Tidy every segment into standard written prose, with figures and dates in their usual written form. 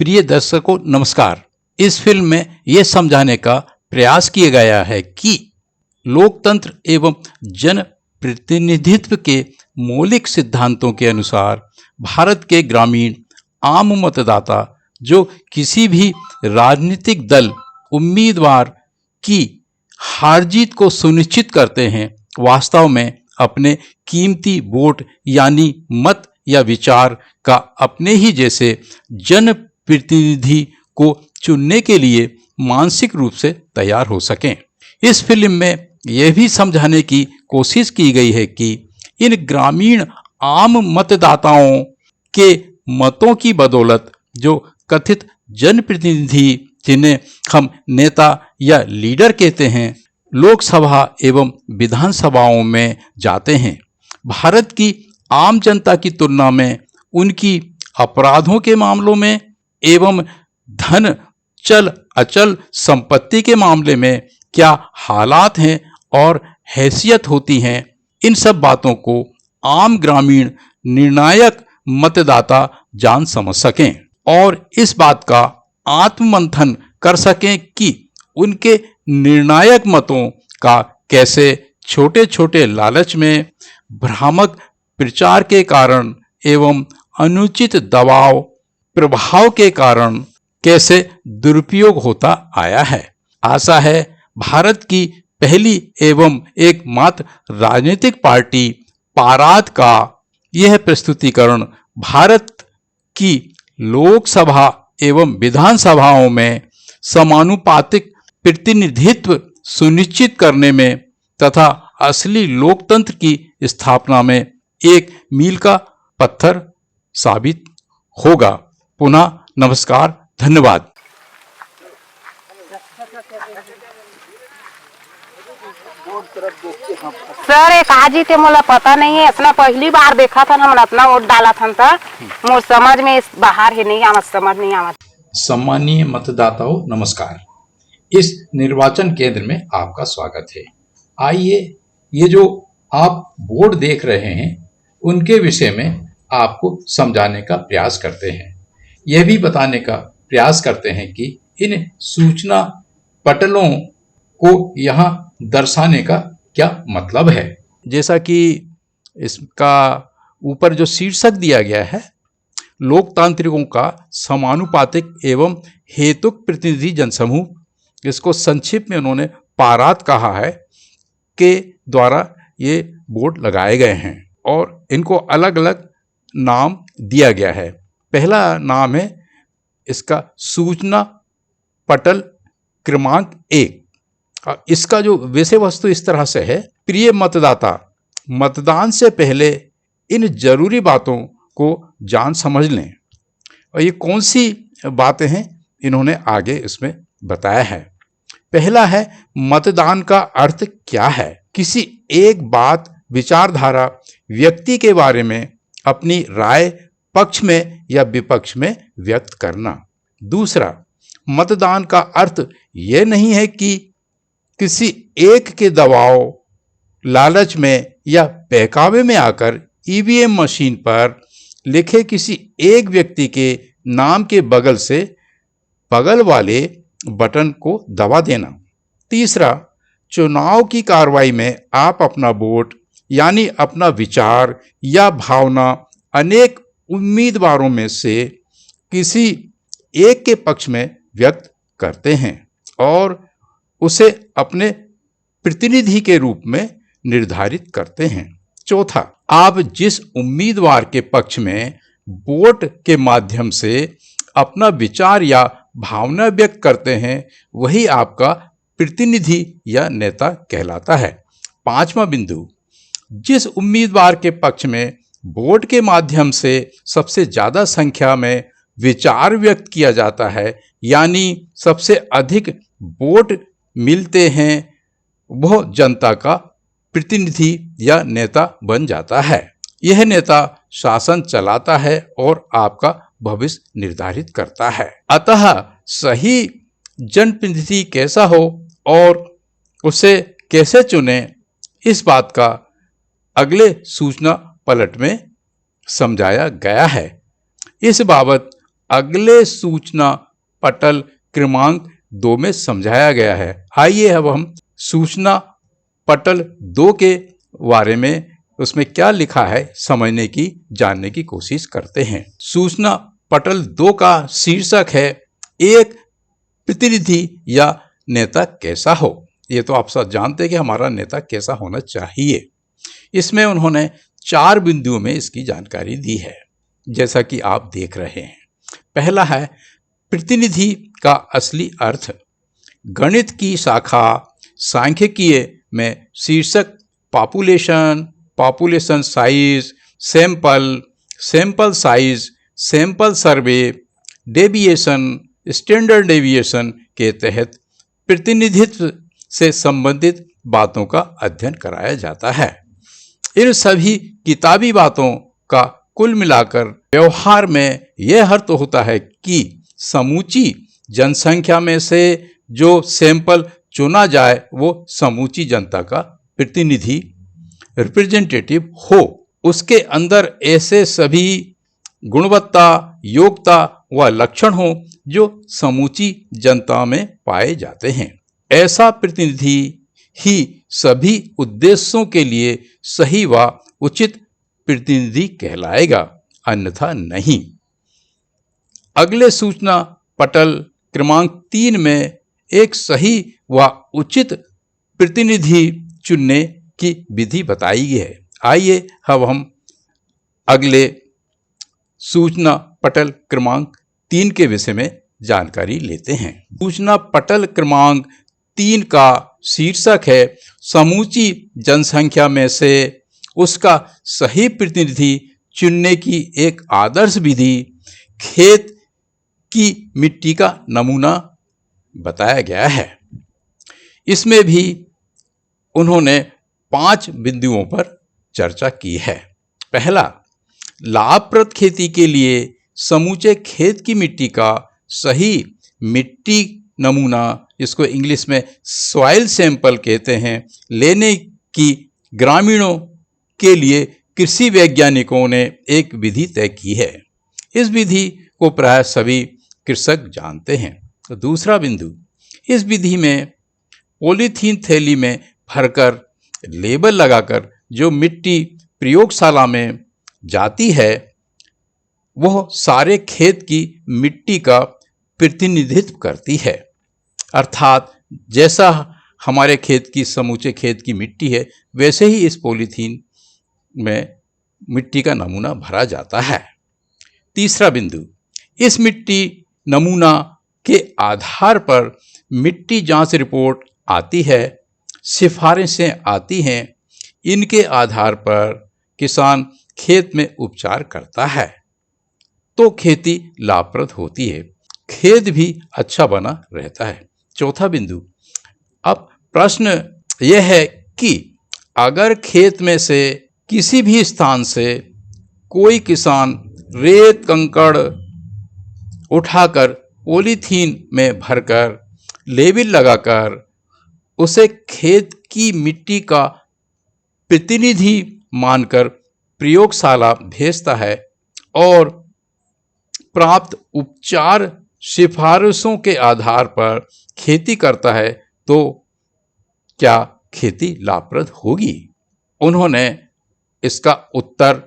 प्रिय दर्शकों नमस्कार। इस फिल्म में यह समझाने का प्रयास किया गया है कि लोकतंत्र एवं जन प्रतिनिधित्व के मौलिक सिद्धांतों के अनुसार भारत के ग्रामीण आम मतदाता जो किसी भी राजनीतिक दल उम्मीदवार की हार जीत को सुनिश्चित करते हैं, वास्तव में अपने कीमती वोट यानी मत या विचार का अपने ही जैसे जन प्रतिनिधि को चुनने के लिए मानसिक रूप से तैयार हो सकें। इस फिल्म में यह भी समझाने की कोशिश की गई है कि इन ग्रामीण आम मतदाताओं के मतों की बदौलत जो कथित जनप्रतिनिधि, जिन्हें हम नेता या लीडर कहते हैं, लोकसभा एवं विधानसभाओं में जाते हैं। भारत की आम जनता की तुलना में उनकी अपराधों के मामलों में एवं धन चल अचल संपत्ति के मामले में क्या हालात हैं और हैसियत होती हैं, इन सब बातों को आम ग्रामीण निर्णायक मतदाता जान समझ सकें और इस बात का आत्ममंथन कर सकें कि उनके निर्णायक मतों का कैसे छोटे छोटे लालच में, भ्रामक प्रचार के कारण एवं अनुचित दबाव प्रभाव के कारण कैसे दुरुपयोग होता आया है। आशा है भारत की पहली एवं एकमात्र राजनीतिक पार्टी पाराद का यह प्रस्तुतिकरण भारत की लोकसभा एवं विधानसभाओं में समानुपातिक प्रतिनिधित्व सुनिश्चित करने में तथा असली लोकतंत्र की स्थापना में एक मील का पत्थर साबित होगा। पुनः नमस्कार, धन्यवाद। सर एक हाजी थे, मोला पता नहीं है, इसने पहली बार देखा था, हम अपना वोट डाला था, मोर समझ में बाहर है नहीं आवत, समझ नहीं आवत। सम्मानीय मतदाताओं नमस्कार। इस निर्वाचन केंद्र में आपका स्वागत है। आइए ये जो आप बोर्ड देख रहे हैं उनके विषय में आपको समझाने का प्रयास करते हैं। यह भी बताने का प्रयास करते हैं कि इन सूचना पटलों को यहाँ दर्शाने का क्या मतलब है। जैसा कि इसका ऊपर जो शीर्षक दिया गया है, लोकतांत्रिकों का समानुपातिक एवं हेतुक प्रतिनिधि जनसमूह, इसको संक्षिप्त में उन्होंने पाराद कहा है, के द्वारा ये बोर्ड लगाए गए हैं और इनको अलग अलग नाम दिया गया है। पहला नाम है इसका सूचना पटल क्रमांक 1। इसका जो विषय वस्तु इस तरह से है, प्रिय मतदाता, मतदान से पहले इन जरूरी बातों को जान समझ लें। और ये कौन सी बातें हैं इन्होंने आगे इसमें बताया है। पहला है मतदान का अर्थ क्या है। किसी एक बात, विचारधारा, व्यक्ति के बारे में अपनी राय पक्ष में या विपक्ष में व्यक्त करना। दूसरा, मतदान का अर्थ यह नहीं है कि किसी एक के दबाव, लालच में या बहकावे में आकर ईवीएम मशीन पर लिखे किसी एक व्यक्ति के नाम के बगल से बगल वाले बटन को दबा देना। तीसरा, चुनाव की कार्रवाई में आप अपना वोट यानी अपना विचार या भावना अनेक उम्मीदवारों में से किसी एक के पक्ष में व्यक्त करते हैं और उसे अपने प्रतिनिधि के रूप में निर्धारित करते हैं। चौथा, आप जिस उम्मीदवार के पक्ष में वोट के माध्यम से अपना विचार या भावना व्यक्त करते हैं, वही आपका प्रतिनिधि या नेता कहलाता है। पांचवा बिंदु, जिस उम्मीदवार के पक्ष में वोट के माध्यम से सबसे ज्यादा संख्या में विचार व्यक्त किया जाता है, यानी सबसे अधिक वोट मिलते हैं, वह जनता का प्रतिनिधि या नेता बन जाता है। यह नेता शासन चलाता है और आपका भविष्य निर्धारित करता है। अतः सही जनप्रतिनिधि कैसा हो और उसे कैसे चुने, इस बात का अगले सूचना पलट में समझाया गया है। इस बाबत अगले सूचना पटल क्रमांक 2 में समझाया गया है। आइए अब हम सूचना पटल 2 के बारे में उसमें क्या लिखा है समझने की, जानने की कोशिश करते हैं। सूचना पटल 2 का शीर्षक है एक प्रतिनिधि या नेता कैसा हो। ये तो आप सब जानते हैं कि हमारा नेता कैसा होना चाहिए। इसमें उन्होंने 4 बिंदुओं में इसकी जानकारी दी है, जैसा कि आप देख रहे हैं। पहला है प्रतिनिधि का असली अर्थ। गणित की शाखा सांख्यिकीय में शीर्षक population, population size, sample size, sample survey, deviation, standard deviation के तहत प्रतिनिधित्व से संबंधित बातों का अध्ययन कराया जाता है। इन सभी किताबी बातों का कुल मिलाकर व्यवहार में यह अर्थ होता है कि समूची जनसंख्या में से जो सैंपल चुना जाए वो समूची जनता का प्रतिनिधि, रिप्रेजेंटेटिव हो। उसके अंदर ऐसे सभी गुणवत्ता, योग्यता व लक्षण हो जो समूची जनता में पाए जाते हैं। ऐसा प्रतिनिधि ही सभी उद्देश्यों के लिए सही व उचित प्रतिनिधि कहलाएगा, अन्यथा नहीं। अगले सूचना पटल क्रमांक 3 में एक सही व उचित प्रतिनिधि चुनने की विधि बताई गई है। आइए अब हम अगले सूचना पटल क्रमांक 3 के विषय में जानकारी लेते हैं। सूचना पटल क्रमांक 3 का शीर्षक है समूची जनसंख्या में से उसका सही प्रतिनिधि चुनने की एक आदर्श विधि। खेत की मिट्टी का नमूना बताया गया है। इसमें भी उन्होंने 5 बिंदुओं पर चर्चा की है। पहला, लाभप्रद खेती के लिए समूचे खेत की मिट्टी का सही मिट्टी नमूना, इसको इंग्लिश में सॉइल सैंपल कहते हैं, लेने की ग्रामीणों के लिए कृषि वैज्ञानिकों ने एक विधि तय की है। इस विधि को प्राय सभी कृषक जानते हैं। तो दूसरा बिंदु, इस विधि में पॉलीथीन थैली में भरकर लेबल लगाकर जो मिट्टी प्रयोगशाला में जाती है वह सारे खेत की मिट्टी का प्रतिनिधित्व करती है। अर्थात जैसा हमारे खेत की समूचे खेत की मिट्टी है वैसे ही इस पॉलीथीन में मिट्टी का नमूना भरा जाता है। तीसरा बिंदु, इस मिट्टी नमूना के आधार पर मिट्टी जांच रिपोर्ट आती है, सिफारिशें आती हैं। इनके आधार पर किसान खेत में उपचार करता है तो खेती लाभप्रद होती है, खेत भी अच्छा बना रहता है। चौथा बिंदु, अब प्रश्न यह है कि अगर खेत में से किसी भी स्थान से कोई किसान रेत कंकड़ उठाकर पॉलीथीन में भरकर लेबल लगाकर उसे खेत की मिट्टी का प्रतिनिधि मानकर प्रयोगशाला भेजता है और प्राप्त उपचार सिफारिशों के आधार पर खेती करता है तो क्या खेती लाभप्रद होगी? उन्होंने इसका उत्तर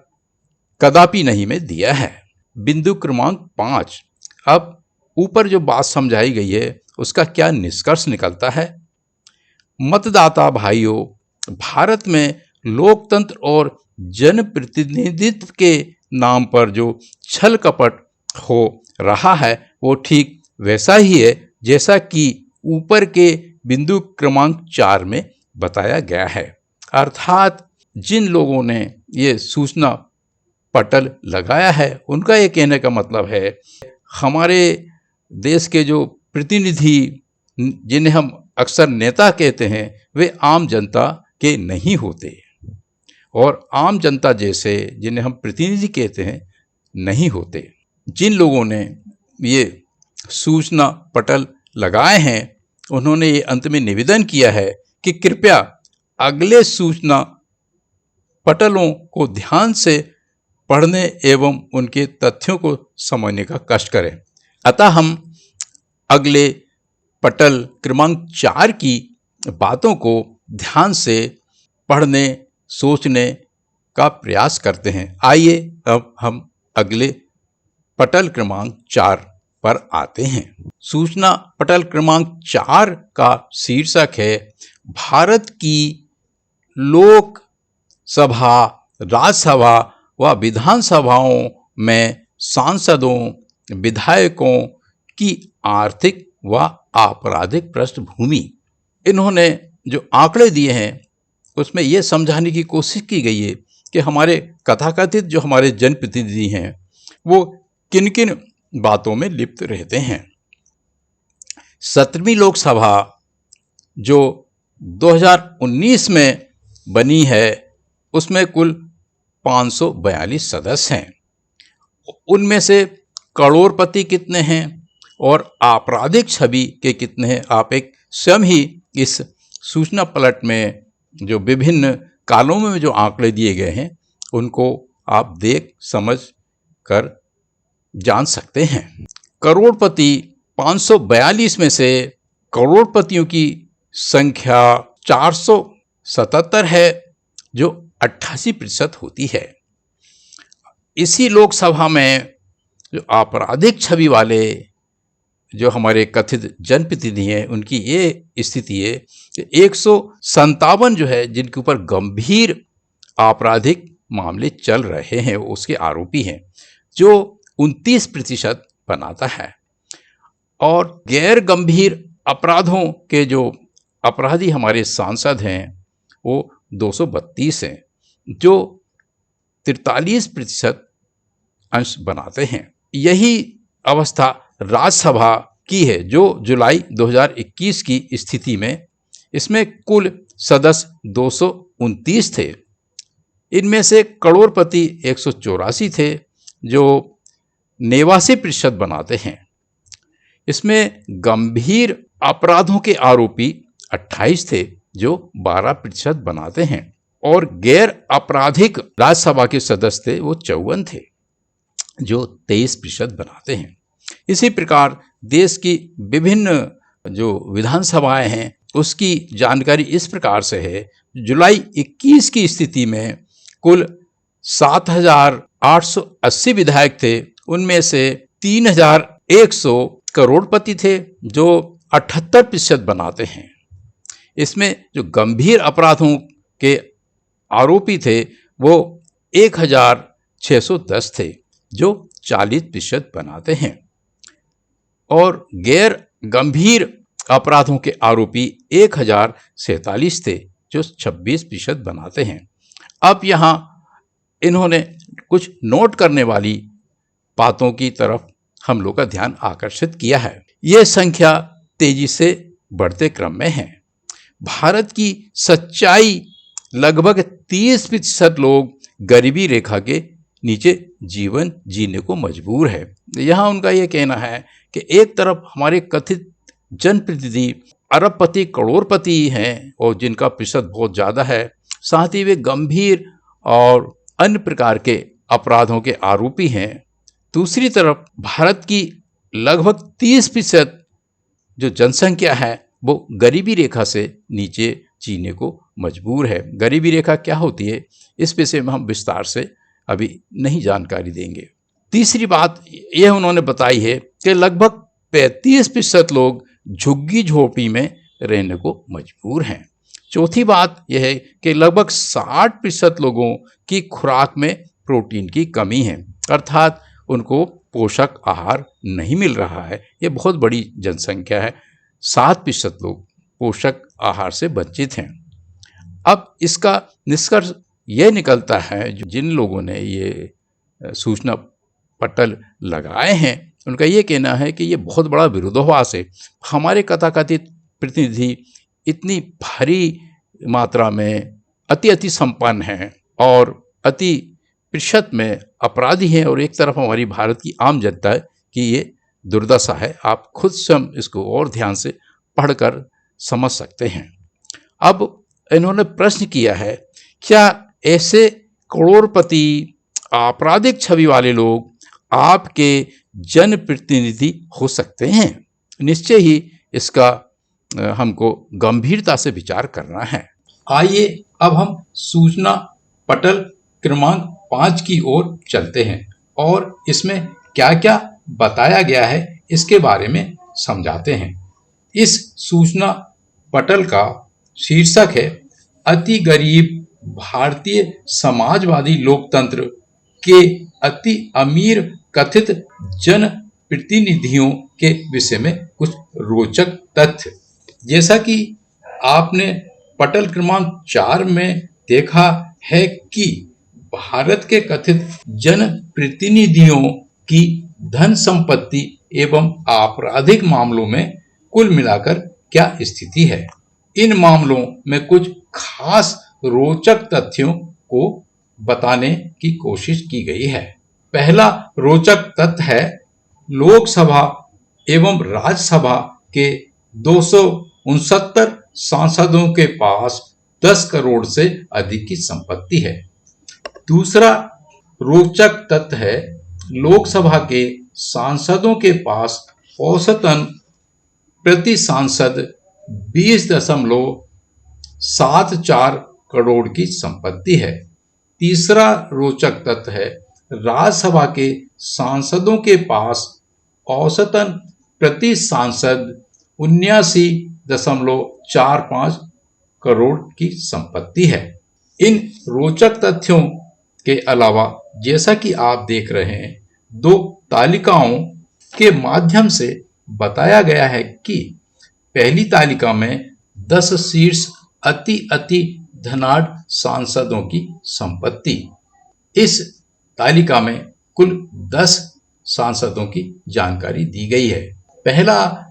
कदापि नहीं में दिया है। बिंदु क्रमांक 5, अब ऊपर जो बात समझाई गई है उसका क्या निष्कर्ष निकलता है? मतदाता भाइयों, भारत में लोकतंत्र और जनप्रतिनिधित्व के नाम पर जो छल कपट हो रहा है वो ठीक वैसा ही है जैसा कि ऊपर के बिंदु क्रमांक 4 में बताया गया है। अर्थात जिन लोगों ने ये सूचना पटल लगाया है उनका ये कहने का मतलब है हमारे देश के जो प्रतिनिधि जिन्हें हम अक्सर नेता कहते हैं वे आम जनता के नहीं होते और आम जनता जैसे जिन्हें हम प्रतिनिधि कहते हैं नहीं होते। जिन लोगों ने ये सूचना पटल लगाए हैं उन्होंने ये अंत में निवेदन किया है कि कृपया अगले सूचना पटलों को ध्यान से पढ़ने एवं उनके तथ्यों को समझने का कष्ट करें। अतः हम अगले पटल क्रमांक 4 की बातों को ध्यान से पढ़ने सोचने का प्रयास करते हैं। आइए अब हम अगले पटल क्रमांक 4 पर आते हैं। सूचना पटल क्रमांक 4 का शीर्षक है भारत की लोक सभा, राज्यसभा व विधानसभाओं में सांसदों, विधायकों की आर्थिक व आपराधिक पृष्ठभूमि। इन्होंने जो आंकड़े दिए हैं उसमें यह समझाने की कोशिश की गई है कि हमारे कथाकथित जो हमारे जनप्रतिनिधि हैं वो किन किन बातों में लिप्त रहते हैं। 17वीं लोकसभा जो 2019 में बनी है उसमें कुल 542 सदस्य हैं। उनमें से करोड़पति कितने हैं और आपराधिक छवि के कितने हैं, आप एक स्वयं ही इस सूचना पलट में जो विभिन्न कालों में जो आंकड़े दिए गए हैं उनको आप देख समझ कर जान सकते हैं। करोड़पति 542 में से करोड़पतियों की संख्या 477 है जो 88% होती है। इसी लोकसभा में जो आपराधिक छवि वाले जो हमारे कथित जनप्रतिनिधि हैं उनकी ये स्थिति है कि 157 जो है जिनके ऊपर गंभीर आपराधिक मामले चल रहे हैं उसके आरोपी हैं, जो 29% बनाता है। और गैर गंभीर अपराधों के जो अपराधी हमारे सांसद हैं वो 232 हैं जो 43% अंश बनाते हैं। यही अवस्था राज्यसभा की है जो जुलाई 2021 की स्थिति में, इसमें कुल सदस्य 229 थे। इनमें से करोड़पति 184 थे जो 89% बनाते हैं। इसमें गंभीर अपराधों के आरोपी 28 थे जो 12% बनाते हैं और गैर आपराधिक राज्यसभा के सदस्य थे वो 54 थे जो 23% बनाते हैं। इसी प्रकार देश की विभिन्न जो विधानसभाएं हैं उसकी जानकारी इस प्रकार से है। जुलाई 21 की स्थिति में कुल 7,880 विधायक थे, उनमें से 3,100 करोड़पति थे जो 78% बनाते हैं। इसमें जो गंभीर अपराधों के आरोपी थे वो 1,610 थे जो 40% बनाते हैं और गैर गंभीर अपराधों के आरोपी 1,047 थे जो 26% बनाते हैं। अब यहाँ इन्होंने कुछ नोट करने वाली बातों की तरफ हम लोग का ध्यान आकर्षित किया है। ये संख्या तेजी से बढ़ते क्रम में है। भारत की सच्चाई लगभग 30% लोग गरीबी रेखा के नीचे जीवन जीने को मजबूर है। यहाँ उनका ये कहना है कि एक तरफ हमारे कथित जनप्रतिनिधि अरबपति करोड़पति हैं और जिनका प्रतिशत बहुत ज़्यादा है, साथ ही वे गंभीर और अन्य प्रकार के अपराधों के आरोपी हैं। दूसरी तरफ भारत की लगभग 30% जो जनसंख्या है वो गरीबी रेखा से नीचे जीने को मजबूर है। गरीबी रेखा क्या होती है इस विषय में हम विस्तार से अभी नहीं जानकारी देंगे। तीसरी बात यह उन्होंने बताई है कि लगभग 35% लोग झुग्गी झोपड़ी में रहने को मजबूर हैं। चौथी बात यह है कि लगभग 60% लोगों की खुराक में प्रोटीन की कमी है, अर्थात उनको पोषक आहार नहीं मिल रहा है। ये बहुत बड़ी जनसंख्या है, 7% लोग पोषक आहार से वंचित हैं। अब इसका निष्कर्ष यह निकलता है, जिन लोगों ने ये सूचना पटल लगाए हैं उनका ये कहना है कि ये बहुत बड़ा विरोधाभास है। हमारे कथाकथित प्रतिनिधि इतनी भारी मात्रा में अति संपन्न हैं और अति प्रतिशत में अपराधी हैं और एक तरफ हमारी भारत की आम जनता है कि ये दुर्दशा है। आप खुद स्वयं इसको और ध्यान से पढ़कर समझ सकते हैं। अब इन्होंने प्रश्न किया है, क्या ऐसे करोड़पति आपराधिक छवि वाले लोग आपके जनप्रतिनिधि हो सकते हैं। निश्चय ही इसका हमको गंभीरता से विचार करना है। आइए अब हम सूचना पटल क्रमांक 5 की ओर चलते हैं और इसमें क्या क्या बताया गया है इसके बारे में समझाते हैं। इस सूचना पटल का शीर्षक है अति गरीब भारतीय समाजवादी लोकतंत्र के अति अमीर कथित जनप्रतिनिधियों के विषय में कुछ रोचक तथ्य। जैसा कि आपने पटल क्रमांक 4 में देखा है कि भारत के कथित जनप्रतिनिधियों की धन संपत्ति एवं आपराधिक मामलों में कुल मिलाकर क्या स्थिति है। इन मामलों में कुछ खास रोचक तथ्यों को बताने की कोशिश की गई है। पहला रोचक तथ्य है लोकसभा एवं राज्यसभा के 269 सांसदों के पास 10 करोड़ से अधिक की संपत्ति है। दूसरा रोचक तथ्य है लोकसभा के सांसदों के पास औसतन प्रति सांसद 20.74 करोड़ की संपत्ति है। तीसरा रोचक तथ्य है राज्यसभा के सांसदों के पास औसतन प्रति सांसद 79.45 करोड़ की संपत्ति है। इन रोचक तथ्यों के अलावा जैसा कि आप देख रहे हैं, दो तालिकाओं के माध्यम से बताया गया है कि पहली तालिका में 10 शीर्ष अति धनाढ्य सांसदों की संपत्ति। इस तालिका में कुल 10 सांसदों की जानकारी दी गई है। पहला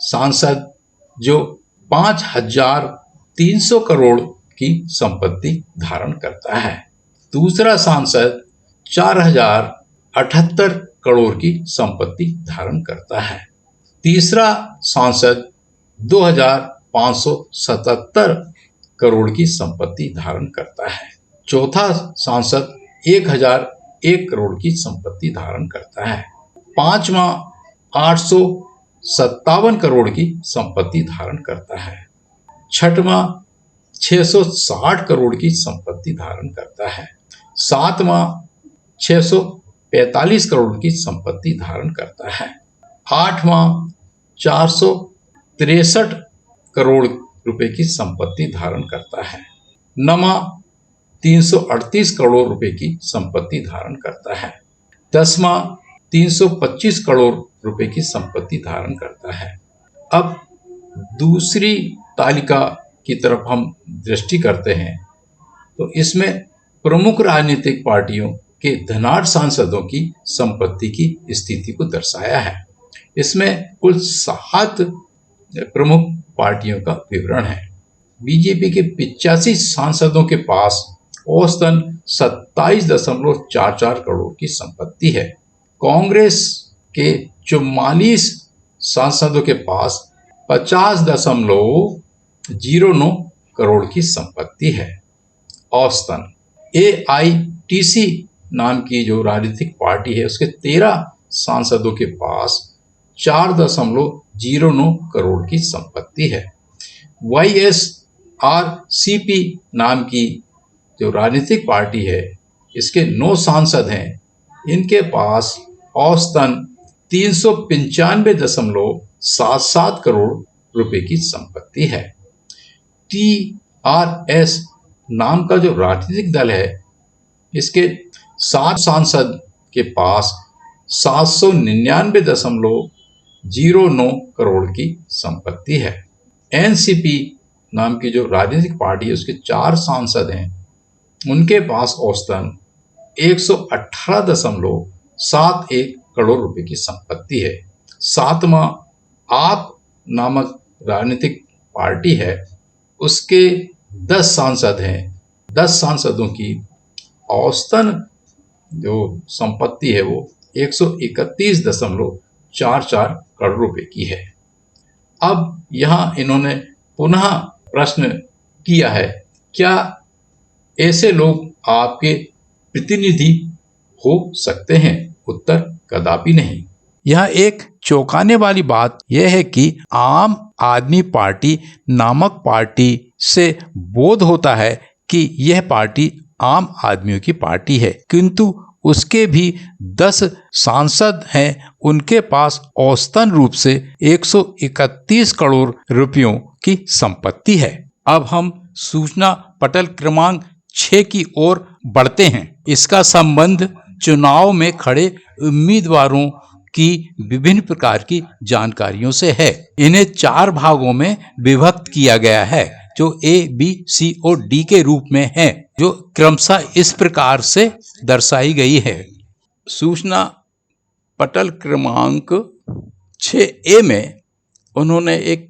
सांसद जो 5,300 करोड़ की संपत्ति धारण करता है। दूसरा सांसद 4,078 करोड़ की संपत्ति धारण करता है। तीसरा सांसद 2,577 करोड़ की संपत्ति धारण करता है। चौथा सांसद 1,001 करोड़ की संपत्ति धारण करता है। पांचवा 857 करोड़ की संपत्ति धारण करता है। छठवां 660 करोड़ की संपत्ति धारण करता है। सातवां 645 करोड़ की संपत्ति धारण करता है। आठवां 463 करोड़ रुपए की संपत्ति धारण करता है। नवा 338 करोड़ रुपए की संपत्ति धारण करता है। दसवां 325 करोड़ रुपए की संपत्ति धारण करता है। अब दूसरी तालिका की तरफ हम दृष्टि करते हैं तो इसमें प्रमुख राजनीतिक पार्टियों के धनाढ्य सांसदों की संपत्ति की स्थिति को दर्शाया है। इसमें कुल 7 प्रमुख पार्टियों का विवरण है। बीजेपी के 85 सांसदों के पास औसतन 27.44 करोड़ की संपत्ति है। कांग्रेस के 44 सांसदों के पास 50.09 करोड़ की संपत्ति है औसतन। AITC नाम की जो राजनीतिक पार्टी है उसके 13 सांसदों के पास 4.09 करोड़ की संपत्ति है। YSRCP नाम की जो राजनीतिक पार्टी है इसके 9 सांसद हैं। इनके पास औसतन 395.77 करोड़ रुपए की संपत्ति है। TRS नाम का जो राजनीतिक दल है इसके 7 सांसद के पास 799.09 करोड़ की संपत्ति है। NCP नाम की जो राजनीतिक पार्टी है उसके 4 सांसद हैं। उनके पास औसतन 118.71 करोड़ रुपए की संपत्ति है। सातवां आप नामक राजनीतिक पार्टी है उसके 10 सांसद हैं। 10 सांसदों की औसतन जो संपत्ति है वो 131.44 करोड़ रुपए की है। अब यहाँ इन्होंने पुनः प्रश्न किया है, क्या ऐसे लोग आपके प्रतिनिधि हो सकते हैं? उत्तर कदापि नहीं। यह एक चौंकाने वाली बात यह है कि आम आदमी पार्टी नामक पार्टी से बोध होता है कि यह पार्टी आम आदमियों की पार्टी है, किंतु उसके भी 10 सांसद हैं। उनके पास औसतन रूप से 131 करोड़ रुपयों की संपत्ति है। अब हम सूचना पटल क्रमांक 6 की ओर बढ़ते हैं। इसका संबंध चुनाव में खड़े उम्मीदवारों की विभिन्न प्रकार की जानकारियों से है। इन्हें 4 भागों में विभक्त किया गया है, जो A, B, C और D के रूप में है, जो क्रमशः इस प्रकार से दर्शाई गई है। सूचना पटल क्रमांक 6A में उन्होंने एक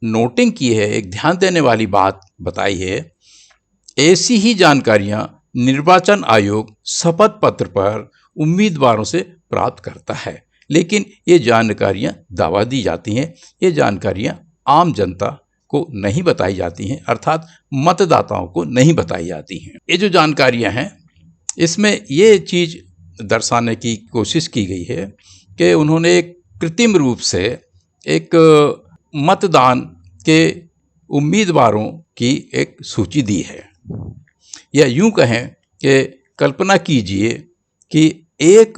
नोटिंग की है, एक ध्यान देने वाली बात बताई है। ऐसी ही जानकारियां निर्वाचन आयोग शपथ पत्र पर उम्मीदवारों से प्राप्त करता है, लेकिन ये जानकारियां दावा दी जाती हैं। ये जानकारियां आम जनता को नहीं बताई जाती हैं, अर्थात मतदाताओं को नहीं बताई जाती हैं। ये जो जानकारियां हैं, इसमें ये चीज़ दर्शाने की कोशिश की गई है कि उन्होंने एक कृत्रिम रूप से एक मतदान के उम्मीदवारों की एक सूची दी है। या यूं कहें कि कल्पना कीजिए कि एक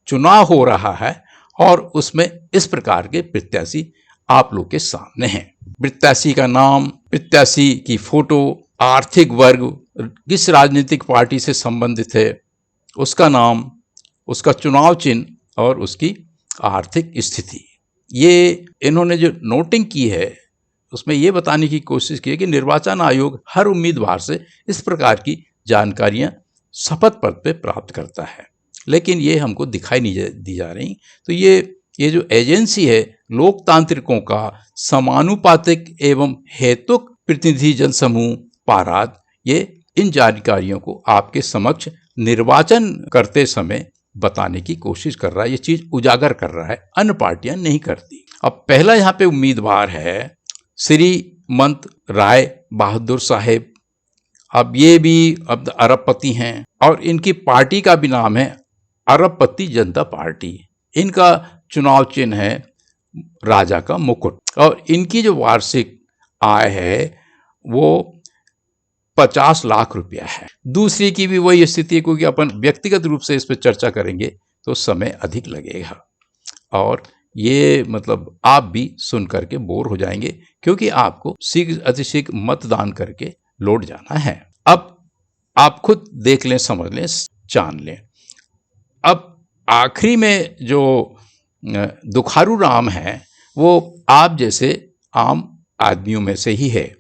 चुनाव हो रहा है और उसमें इस प्रकार के प्रत्याशी आप लोग के सामने हैं। प्रत्याशी का नाम, प्रत्याशी की फोटो, आर्थिक वर्ग, किस राजनीतिक पार्टी से संबंधित है, उसका नाम, उसका चुनाव चिन्ह और उसकी आर्थिक स्थिति। ये इन्होंने जो नोटिंग की है उसमें ये बताने की कोशिश की है कि निर्वाचन आयोग हर उम्मीदवार से इस प्रकार की जानकारियां शपथ पत्र पे प्राप्त करता है, लेकिन ये हमको दिखाई नहीं दी जा रही। तो ये जो एजेंसी है, लोकतांत्रिकों का समानुपातिक एवं हेतुक प्रतिनिधि जनसमूह पाराद, ये इन जानकारियों को आपके समक्ष निर्वाचन करते समय बताने की कोशिश कर रहा है, ये चीज उजागर कर रहा है, अन्य पार्टियां नहीं करती। अब पहला यहाँ पे उम्मीदवार है श्रीमंत राय बहादुर साहेब। अब ये भी अब अरबपति हैं और इनकी पार्टी का भी नाम है अरबपति जनता पार्टी। इनका चुनाव चिन्ह है राजा का मुकुट और इनकी जो वार्षिक आय है वो 50 लाख रुपया है। दूसरी की भी वही स्थिति है, क्योंकि अपन व्यक्तिगत रूप से इस पर चर्चा करेंगे तो समय अधिक लगेगा और ये मतलब आप भी सुन करके बोर हो जाएंगे, क्योंकि आपको शीघ्र अतिशीघ्र मतदान करके लौट जाना है। अब आप खुद देख लें, समझ लें, जान लें। अब आखिरी में जो दुखारू राम है वो आप जैसे आम आदमियों में से ही है,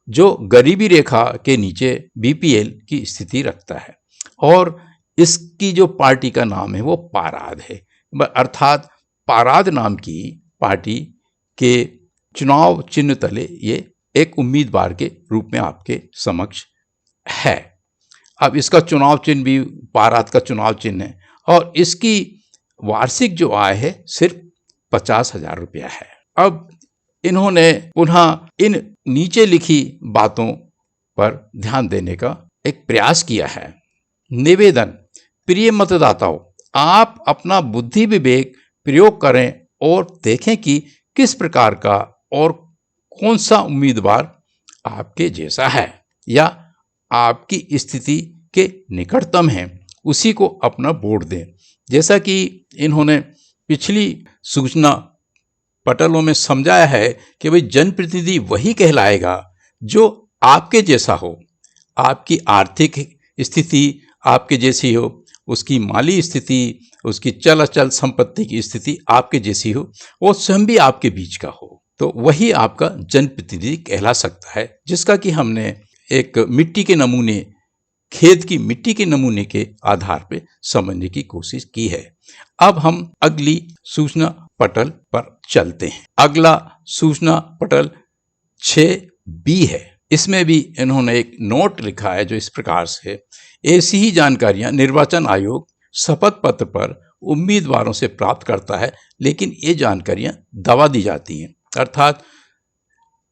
जो गरीबी रेखा के नीचे BPL की स्थिति रखता है और इसकी जो पार्टी का नाम है वो पाराद है। अर्थात पाराद नाम की पार्टी के चुनाव चिन्ह तले ये एक उम्मीदवार के रूप में आपके समक्ष है। अब इसका चुनाव चिन्ह भी पाराद का चुनाव चिन्ह है और इसकी वार्षिक जो आय है सिर्फ 50,000 रुपया है। अब इन्होंने पुनः इन नीचे लिखी बातों पर ध्यान देने का एक प्रयास किया है। निवेदन, प्रिय मतदाताओं, आप अपना बुद्धि विवेक प्रयोग करें और देखें कि किस प्रकार का और कौन सा उम्मीदवार आपके जैसा है या आपकी स्थिति के निकटतम है, उसी को अपना वोट दें। जैसा कि इन्होंने पिछली सूचना पटलों में समझाया है कि भाई जनप्रतिनिधि वही कहलाएगा जो आपके जैसा हो, आपकी आर्थिक स्थिति आपके जैसी हो, उसकी माली स्थिति, उसकी चल अचल संपत्ति की स्थिति आपके जैसी हो, वो स्वयं भी आपके बीच का हो, तो वही आपका जनप्रतिनिधि कहला सकता है। जिसका कि हमने एक मिट्टी के नमूने, खेत की मिट्टी के नमूने के आधार पे समझने की कोशिश की है। अब हम अगली सूचना पटल पर चलते हैं। अगला सूचना पटल 6B है। इसमें भी इन्होंने एक नोट लिखा है जो इस प्रकार से, ऐसी ही जानकारियां निर्वाचन आयोग शपथ पत्र पर उम्मीदवारों से प्राप्त करता है, लेकिन ये जानकारियां दबा दी जाती हैं। अर्थात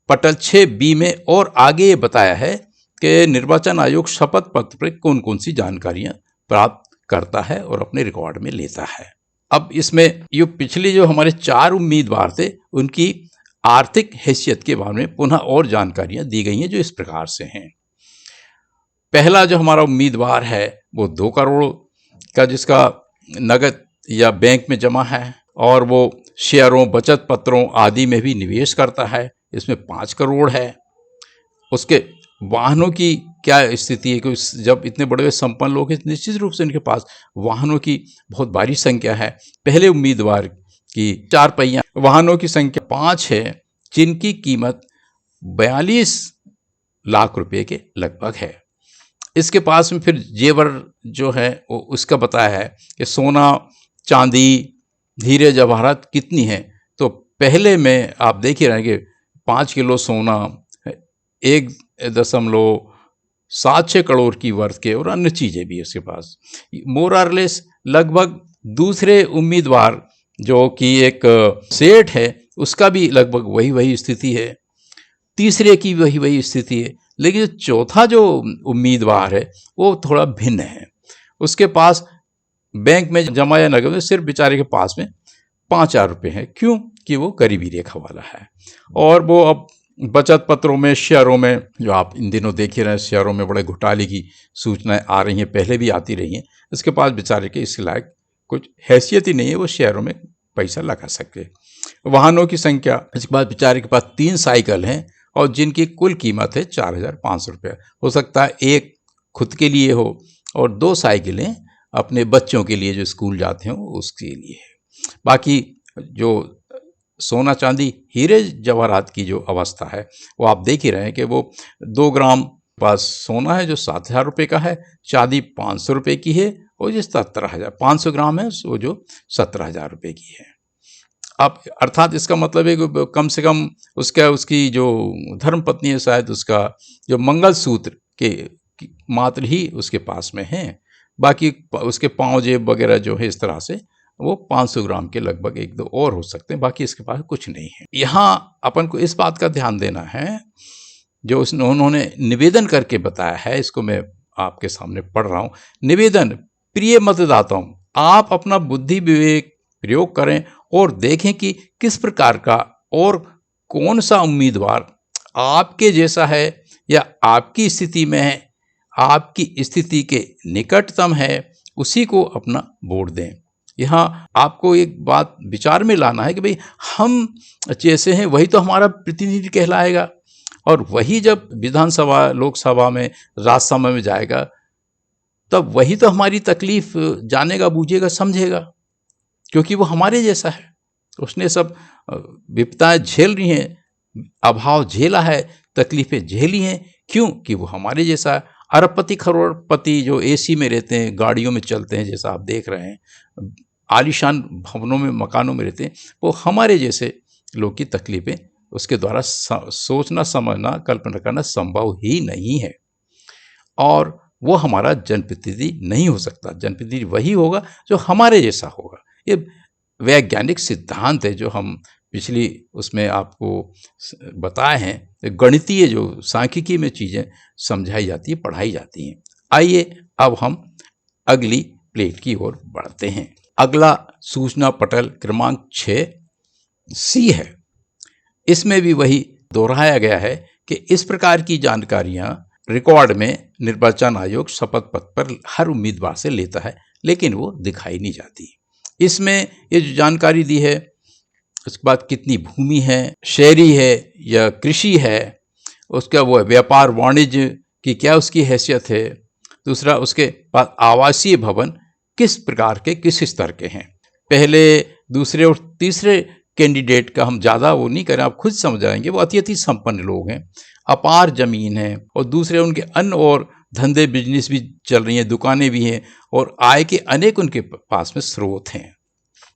पटल 6B में और आगे ये बताया है कि निर्वाचन आयोग शपथ पत्र पर कौन कौन सी जानकारियां प्राप्त करता है और अपने रिकॉर्ड में लेता है। अब इसमें ये पिछले जो हमारे 4 उम्मीदवार थे उनकी आर्थिक हैसियत के बारे में पुनः और जानकारियां दी गई हैं जो इस प्रकार से हैं। पहला जो हमारा उम्मीदवार है वो 2 करोड़ का जिसका नगद या बैंक में जमा है और वो शेयरों, बचत पत्रों आदि में भी निवेश करता है, इसमें 5 करोड़ है। उसके वाहनों की क्या स्थिति है कि जब इतने बड़े संपन्न लोग हैं निश्चित रूप से उनके पास वाहनों की बहुत भारी संख्या है। पहले उम्मीदवार की 4 पहिया वाहनों की संख्या 5 है जिनकी कीमत 42 लाख रुपए के लगभग है। इसके पास में फिर जेवर जो है वो उसका बताया है कि सोना, चांदी, हीरे जवाहरात कितनी है। तो पहले में आप देख ही रहे हैं कि 5 किलो सोना, 1.76 करोड़ की वर्थ के और अन्य चीज़ें भी उसके पास। मोरारलेस लगभग दूसरे उम्मीदवार जो कि एक सेठ है उसका भी लगभग वही स्थिति है, तीसरे की वही स्थिति है। लेकिन चौथा जो उम्मीदवार है वो थोड़ा भिन्न है। उसके पास बैंक में जमा या नगद में सिर्फ बेचारे के पास में 5,000 रुपये हैं। क्यों? कि वो गरीबी रेखा वाला है। और वो अब बचत पत्रों में, शेयरों में, जो आप इन दिनों देख ही रहे हैं, शेयरों में बड़े घोटाले की सूचनाएं आ रही हैं, पहले भी आती रही हैं। इसके पास बेचारे के इसके लायक कुछ हैसियत ही नहीं है वो शेयरों में पैसा लगा सके। वाहनों की संख्या, इसके बाद बेचारे के पास 3 साइकिल हैं और जिनकी कुल कीमत है 4,500 रुपये। हो सकता है एक खुद के लिए हो और 2 साइकिलें अपने बच्चों के लिए जो स्कूल जाते हैं उसके लिए है। बाकी जो सोना, चांदी, हीरे जवाहरात की जो अवस्था है वो आप देख ही रहे हैं कि वो 2 ग्राम पास सोना है जो 7,000 रुपये का है, चांदी 500 रुपये की है और जो 17,000 500 ग्राम है वो जो 17,000 रुपये की है। अब अर्थात इसका मतलब है कि कम से कम उसकी जो धर्मपत्नी है शायद उसका जो मंगलसूत्र के मात्र ही उसके पास में है। बाकी उसके पाँव जेब वगैरह जो है इस तरह से वो 500 ग्राम के लगभग 1-2 और हो सकते हैं, बाकी इसके पास कुछ नहीं है। यहाँ अपन को इस बात का ध्यान देना है जो उन्होंने निवेदन करके बताया है, इसको मैं आपके सामने पढ़ रहा हूँ। निवेदन, प्रिय मतदाताओं, आप अपना बुद्धि विवेक प्रयोग करें और देखें कि किस प्रकार का और कौन सा उम्मीदवार आपके जैसा है या आपकी स्थिति में है, आपकी स्थिति के निकटतम है, उसी को अपना वोट दें। यहाँ आपको एक बात विचार में लाना है कि भाई हम जैसे हैं वही तो हमारा प्रतिनिधि कहलाएगा और वही जब विधानसभा, लोकसभा में, राज्यसभा में जाएगा तब वही तो हमारी तकलीफ जानेगा, बूझेगा, समझेगा, क्योंकि वो हमारे जैसा है। उसने सब विपदाएं झेल रही हैं, अभाव झेला है, तकलीफें झेली हैं। क्यों? कि वो हमारे जैसा है। अरबपति, करोड़पति जो एसी में रहते हैं, गाड़ियों में चलते हैं, जैसा आप देख रहे हैं, आलीशान भवनों में, मकानों में रहते हैं, वो हमारे जैसे लोग की तकलीफें उसके द्वारा सोचना, समझना, कल्पना करना संभव ही नहीं है और वो हमारा जनप्रतिनिधि नहीं हो सकता। जनप्रतिनिधि वही होगा जो हमारे जैसा होगा। ये वैज्ञानिक सिद्धांत है जो हम पिछली उसमें आपको बताए हैं। गणितीय जो सांख्यिकी में चीज़ें समझाई जाती है, पढ़ाई जाती हैं। आइए अब हम अगली प्लेट की ओर बढ़ते हैं। अगला सूचना पटल क्रमांक 6 सी है। इसमें भी वही दोहराया गया है कि इस प्रकार की जानकारियां रिकॉर्ड में निर्वाचन आयोग शपथ पत्र पर हर उम्मीदवार से लेता है, लेकिन वो दिखाई नहीं जाती। इसमें ये जो जानकारी दी है, उसके बाद कितनी भूमि है, शहरी है या कृषि है, उसका वो व्यापार वाणिज्य की क्या उसकी हैसियत है। दूसरा, उसके बाद आवासीय भवन किस प्रकार के, किस स्तर के हैं। पहले, दूसरे और तीसरे कैंडिडेट का हम ज़्यादा वो नहीं करें, आप खुद समझ जाएंगे। वो अति संपन्न लोग हैं, अपार जमीन है और दूसरे उनके अन्य और धंधे, बिजनेस भी चल रही हैं, दुकानें भी हैं और आय के अनेक उनके पास में स्रोत हैं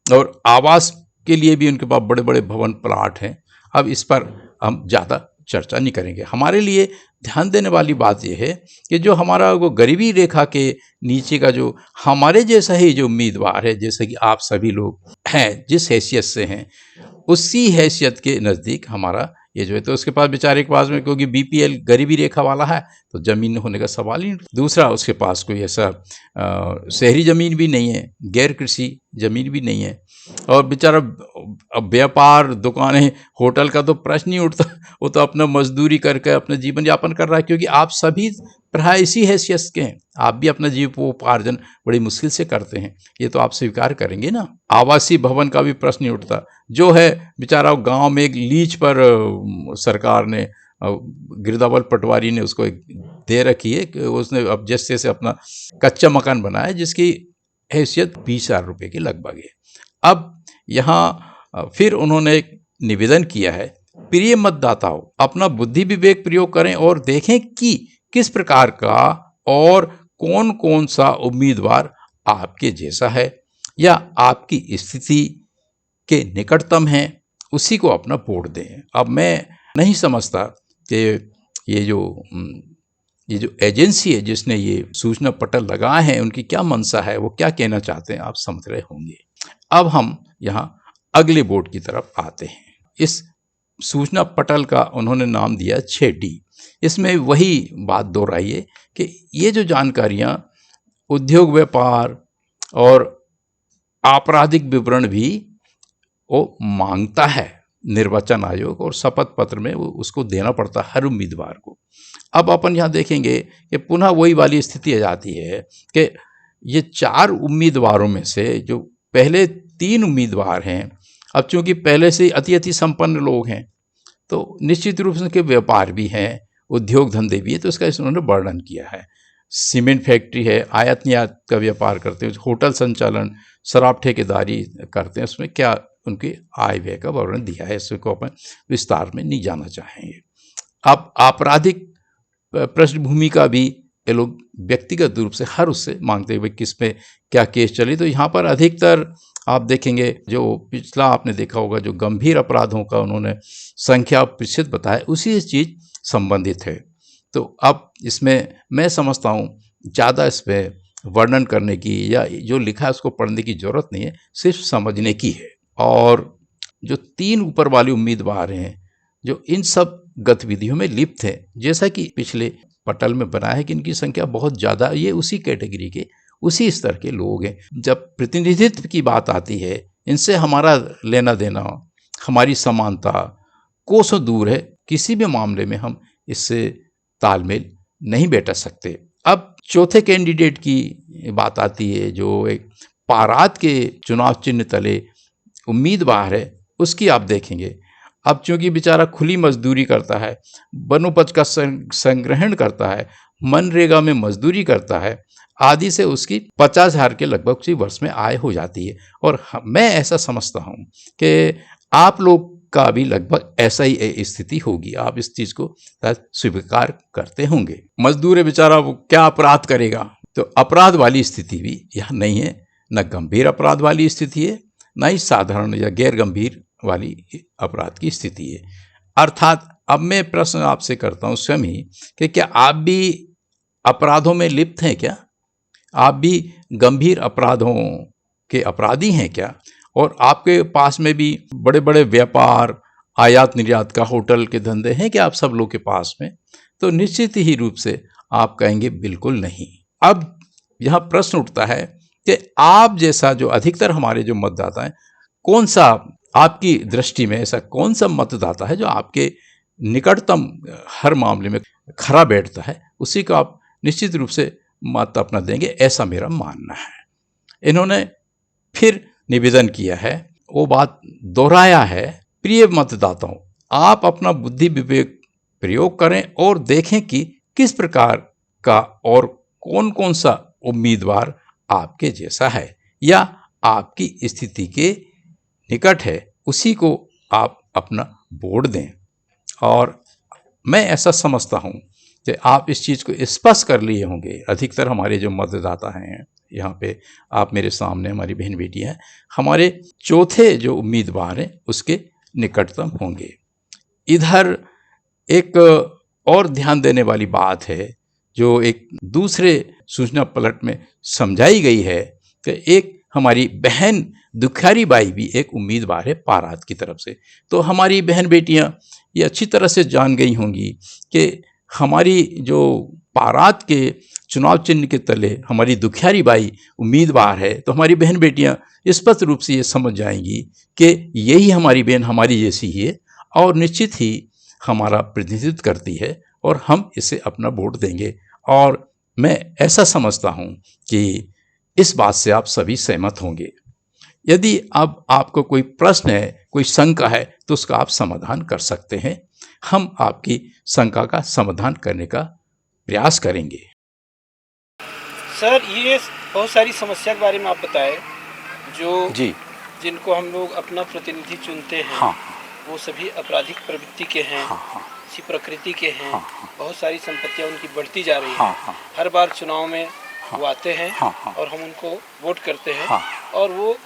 और आवास के लिए भी उनके पास बड़े बड़े भवन, प्लाट हैं। अब इस पर हम ज़्यादा चर्चा नहीं करेंगे। हमारे लिए ध्यान देने वाली बात यह है कि जो हमारा वो गरीबी रेखा के नीचे का जो हमारे जैसा ही जो उम्मीदवार है, जैसे कि आप सभी लोग हैं, जिस हैसियत से हैं, उसी हैसियत के नज़दीक हमारा ये जो है, तो उसके पास बेचारे के पास में, क्योंकि बीपीएल गरीबी रेखा वाला है, तो जमीन होने का सवाल ही नहीं। दूसरा, उसके पास कोई ऐसा शहरी जमीन भी नहीं है, गैर कृषि जमीन भी नहीं है, और बेचारा अब व्यापार, दुकानें, होटल का तो प्रश्न नहीं उठता, वो तो अपना मजदूरी करके अपना जीवन यापन कर रहा है, क्योंकि आप सभी प्राय इसी हैसियत के हैं, आप भी अपना जीवोपार्जन बड़ी मुश्किल से करते हैं, ये तो आप स्वीकार करेंगे ना। आवासीय भवन का भी प्रश्न नहीं उठता, जो है बेचारा गांव में एक लीज पर सरकार ने, गिरदावल पटवारी ने उसको एक दे रखी है कि उसने अब जैसे से अपना कच्चा मकान बनाया, जिसकी हैसियत 20,000 रुपये के लगभग है। अब यहाँ फिर उन्होंने एक निवेदन किया है, प्रिय मतदाताओं, अपना बुद्धि विवेक प्रयोग करें और देखें कि किस प्रकार का और कौन कौन सा उम्मीदवार आपके जैसा है या आपकी स्थिति के निकटतम है, उसी को अपना वोट दें। अब मैं नहीं समझता कि ये जो एजेंसी है जिसने ये सूचना पटल लगाए हैं, उनकी क्या मंशा है, वो क्या कहना चाहते हैं, आप समझ रहे होंगे। अब हम यहाँ अगले बोर्ड की तरफ आते हैं। इस सूचना पटल का उन्होंने नाम दिया 6D। इसमें वही बात दोहराई है कि ये जो जानकारियाँ उद्योग, व्यापार और आपराधिक विवरण भी वो मांगता है निर्वाचन आयोग, और शपथ पत्र में वो उसको देना पड़ता है हर उम्मीदवार को। अब अपन यहाँ देखेंगे कि पुनः वही वाली स्थिति आ जाती है कि ये 4 उम्मीदवारों में से जो पहले 3 उम्मीदवार हैं, अब चूंकि पहले से अति संपन्न लोग हैं, तो निश्चित रूप से उनके व्यापार भी हैं, उद्योग धंधे भी है, तो इसका इन्होंने वर्णन किया है। सीमेंट फैक्ट्री है, आयात निर्यात का व्यापार करते हैं, होटल संचालन, शराब ठेकेदारी करते हैं, उसमें क्या उनकी आय व्यय का वर्णन दिया है, इसको अपन विस्तार में नहीं जाना चाहेंगे। अब आपराधिक पृष्ठभूमि का भी ये लोग व्यक्तिगत रूप से हर उससे मांगते हुए किस में क्या केस चले, तो यहाँ पर अधिकतर आप देखेंगे, जो पिछला आपने देखा होगा, जो गंभीर अपराधों का उन्होंने संख्या प्रतिशत बताया, उसी चीज संबंधित है। तो अब इसमें मैं समझता हूँ ज़्यादा इसमें वर्णन करने की या जो लिखा है उसको पढ़ने की जरूरत नहीं है, सिर्फ समझने की है। और जो 3 ऊपर वाले उम्मीदवार हैं, जो इन सब गतिविधियों में लिप्त है, जैसा कि पिछले पटल में बना है कि इनकी संख्या बहुत ज़्यादा, ये उसी कैटेगरी के, उसी स्तर के लोग हैं। जब प्रतिनिधित्व की बात आती है, इनसे हमारा लेना देना, हमारी समानता कोसों दूर है, किसी भी मामले में हम इससे तालमेल नहीं बैठा सकते। अब चौथे कैंडिडेट की बात आती है, जो एक पारात के चुनाव चिन्ह तले उम्मीदवार है, उसकी आप देखेंगे। अब चूंकि बेचारा खुली मजदूरी करता है, वनोपज का संग्रहण करता है, मनरेगा में मजदूरी करता है, आदि से उसकी 50,000 के लगभग उसी वर्ष में आय हो जाती है। और मैं ऐसा समझता हूँ कि आप लोग का भी लगभग ऐसा ही स्थिति होगी, आप इस चीज को स्वीकार करते होंगे। मजदूर है बेचारा, वो क्या अपराध करेगा, तो अपराध वाली स्थिति भी यहाँ नहीं है, न गंभीर अपराध वाली स्थिति है, न ही साधारण या गैर गंभीर वाली अपराध की स्थिति है। अर्थात अब मैं प्रश्न आपसे करता हूँ स्वयं ही कि क्या आप भी अपराधों में लिप्त हैं क्या? आप भी गंभीर अपराधों के अपराधी हैं क्या? और आपके पास में भी बड़े बड़े व्यापार, आयात निर्यात का, होटल के धंधे हैं क्या आप सब लोग के पास में? तो निश्चित ही रूप से आप कहेंगे बिल्कुल नहीं। अब यहाँ प्रश्न उठता है कि आप जैसा जो अधिकतर हमारे जो मतदाता हैं, कौन सा आपकी दृष्टि में ऐसा कौन सा मतदाता है जो आपके निकटतम हर मामले में खरा बैठता है, उसी को आप निश्चित रूप से मत अपना देंगे, ऐसा मेरा मानना है। इन्होंने फिर निवेदन किया है, वो बात दोहराया है, प्रिय मतदाताओं, आप अपना बुद्धि विवेक प्रयोग करें और देखें कि किस प्रकार का और कौन कौन सा उम्मीदवार आपके जैसा है या आपकी स्थिति के निकट है, उसी को आप अपना वोट दें। और मैं ऐसा समझता हूँ कि आप इस चीज़ को स्पष्ट कर लिए होंगे। अधिकतर हमारे जो मतदाता हैं, यहाँ पे आप मेरे सामने हमारी बहन बेटी हैं, हमारे चौथे जो उम्मीदवार हैं उसके निकटतम होंगे। इधर एक और ध्यान देने वाली बात है, जो एक दूसरे सूचना पलट में समझाई गई है कि एक हमारी बहन दुखियारी बाई भी एक उम्मीदवार है पारात की तरफ से। तो हमारी बहन बेटियां ये अच्छी तरह से जान गई होंगी कि हमारी जो बारात के चुनाव चिन्ह के तले हमारी दुखियारी बाई उम्मीदवार है, तो हमारी बहन बेटियां स्पष्ट रूप से ये समझ जाएंगी कि यही हमारी बहन हमारी जैसी ही है और निश्चित ही हमारा प्रतिनिधित्व करती है और हम इसे अपना वोट देंगे। और मैं ऐसा समझता हूँ कि इस बात से आप सभी सहमत होंगे। यदि अब आपको कोई प्रश्न है, कोई शंका है, तो उसका आप समाधान कर सकते हैं। हम आपकी शंका का समाधान करने का प्रयास करेंगे। सर, ये बहुत सारी समस्या के बारे में आप बताएं जो जी, जिनको हम लोग अपना प्रतिनिधि चुनते हैं। हाँ, वो सभी आपराधिक प्रवृत्ति के हैं, हाँ, इसी प्रकृति के हैं। हाँ, बहुत सारी संपत्तियां उनकी बढ़ती जा रही हाँ, हैं। हाँ, हर बार चुनाव में वो आते हैं हाँ, हाँ, और हम उनको वोट करते हैं हाँ, और वो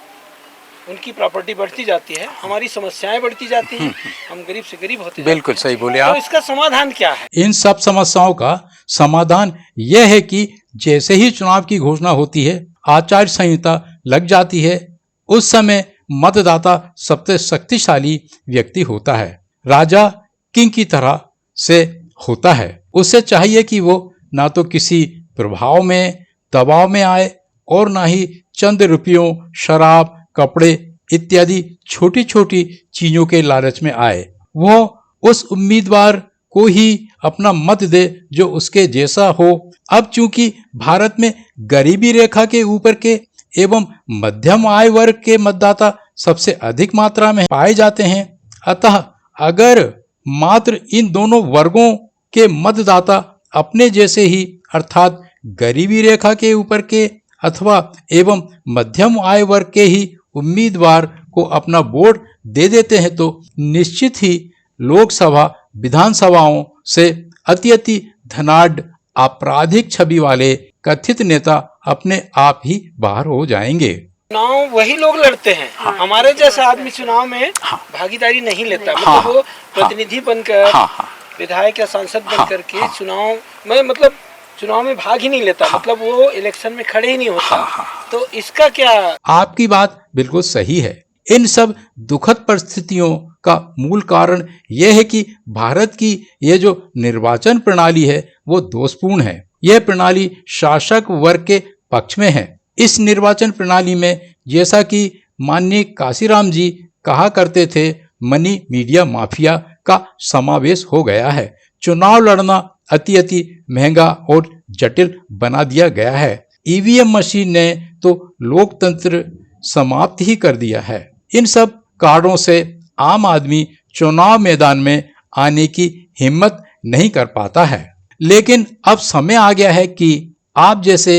उनकी प्रॉपर्टी बढ़ती जाती है, हमारी समस्याएं बढ़ती जाती हैं, हम गरीब से गरीब होते बिल्कुल जाते हैं। सही बोले तो आप। इसका समाधान क्या है? इन सब समस्याओं का समाधान यह है कि जैसे ही चुनाव की घोषणा होती है, आचार संहिता लग जाती है, उस समय मतदाता सबसे शक्तिशाली व्यक्ति होता है, राजा किंग की तरह से होता है। उससे चाहिए कि वो ना तो किसी प्रभाव में दबाव में आए और ना ही चंद रुपयों, शराब, कपड़े इत्यादि छोटी छोटी चीजों के लालच में आए। वो उस उम्मीदवार को ही अपना मत दे जो उसके जैसा हो। अब चूंकि भारत में गरीबी रेखा के ऊपर के एवं मध्यम आय वर्ग के मतदाता सबसे अधिक मात्रा में पाए जाते हैं, अतः अगर मात्र इन दोनों वर्गों के मतदाता अपने जैसे ही अर्थात गरीबी रेखा के ऊपर के अथवा एवं मध्यम आय वर्ग के ही उम्मीदवार को अपना वोट दे देते हैं तो निश्चित ही लोकसभा विधानसभाओं से अति धनाढ़ आपराधिक छवि वाले कथित नेता अपने आप ही बाहर हो जाएंगे। चुनाव वही लोग लड़ते हैं। हमारे जैसा आदमी चुनाव में भागीदारी नहीं लेता। मतलब वो प्रतिनिधि बनकर, विधायक या सांसद बनकर के चुनाव में मतलब चुनाव में भाग ही नहीं लेता। मतलब वो इलेक्शन में खड़े ही नहीं होता। तो इसका क्या? आपकी बात बिल्कुल सही है। इन सब दुखद परिस्थितियों का मूल कारण यह है कि भारत की ये जो निर्वाचन प्रणाली है वो दोषपूर्ण है। यह प्रणाली शासक वर्ग के पक्ष में है। इस निर्वाचन प्रणाली में जैसा कि माननीय काशीराम जी कहा करते थे, मनी मीडिया माफिया का समावेश हो गया है। चुनाव लड़ना अति महंगा और जटिल बना दिया गया है। ईवीएम मशीन ने तो लोकतंत्र समाप्त ही कर दिया है। इन सब कारणों से आम आदमी चुनाव मैदान में आने की हिम्मत नहीं कर पाता है। लेकिन अब समय आ गया है कि आप जैसे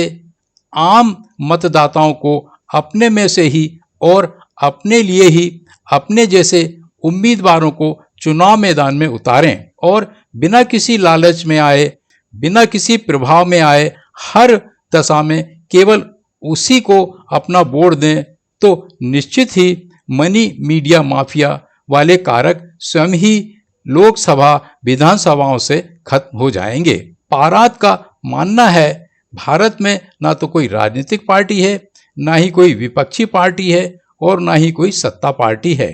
आम मतदाताओं को अपने में से ही और अपने लिए ही अपने जैसे उम्मीदवारों को चुनाव मैदान में उतारें और बिना किसी लालच में आए, बिना किसी प्रभाव में आए, हर दशा में केवल उसी को अपना वोट दें तो निश्चित ही मनी मीडिया माफिया वाले कारक स्वयं ही लोकसभा विधानसभाओं से खत्म हो जाएंगे। पारात का मानना है भारत में ना तो कोई राजनीतिक पार्टी है, ना ही कोई विपक्षी पार्टी है और ना ही कोई सत्ता पार्टी है।